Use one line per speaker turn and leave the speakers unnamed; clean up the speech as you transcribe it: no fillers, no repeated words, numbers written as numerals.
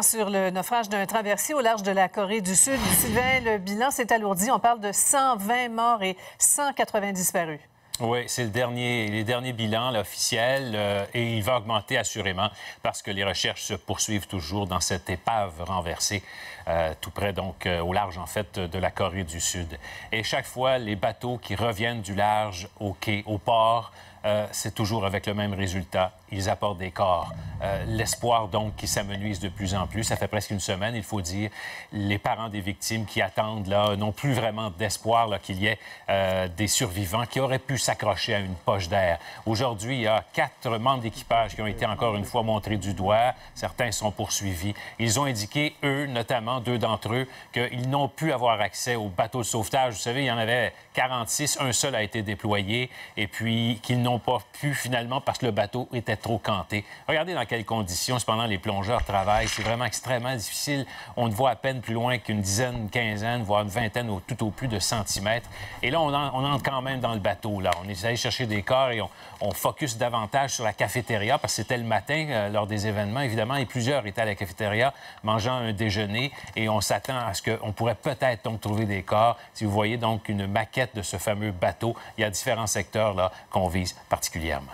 Sur le naufrage d'un traversier au large de la Corée du Sud. Sylvain, le bilan s'est alourdi. On parle de 120 morts et 180 disparus.
Oui, c'est les derniers bilans là, officiels et il va augmenter assurément parce que les recherches se poursuivent toujours dans cette épave renversée, tout près donc au large en fait de la Corée du Sud. Et chaque fois, les bateaux qui reviennent du large au quai, au port, c'est toujours avec le même résultat. Ils apportent des corps. L'espoir, donc, qui s'amenuise de plus en plus. Ça fait presque une semaine, il faut dire. Les parents des victimes qui attendent, là, n'ont plus vraiment d'espoir qu'il y ait des survivants qui auraient pu s'accrocher à une poche d'air. Aujourd'hui, il y a 4 membres d'équipage qui ont été encore une fois montrés du doigt. Certains sont poursuivis. Ils ont indiqué, eux, notamment 2 d'entre eux, qu'ils n'ont pu avoir accès aux bateaux de sauvetage. Vous savez, il y en avait 46. Un seul a été déployé. Et puis, qu'ils n'ont pas pu, finalement, parce que le bateau était trop canté. Regardez dans quelles conditions, cependant, les plongeurs travaillent. C'est vraiment extrêmement difficile. On ne voit à peine plus loin qu'une dizaine, une quinzaine, voire une vingtaine tout au plus de centimètres. Et là, on entre quand même dans le bateau. Là. On est allé chercher des corps et on focus davantage sur la cafétéria parce que c'était le matin lors des événements, évidemment, et plusieurs étaient à la cafétéria mangeant un déjeuner et on s'attend à ce qu'on pourrait peut-être donc trouver des corps. Si vous voyez donc une maquette de ce fameux bateau, il y a différents secteurs là qu'on vise particulièrement.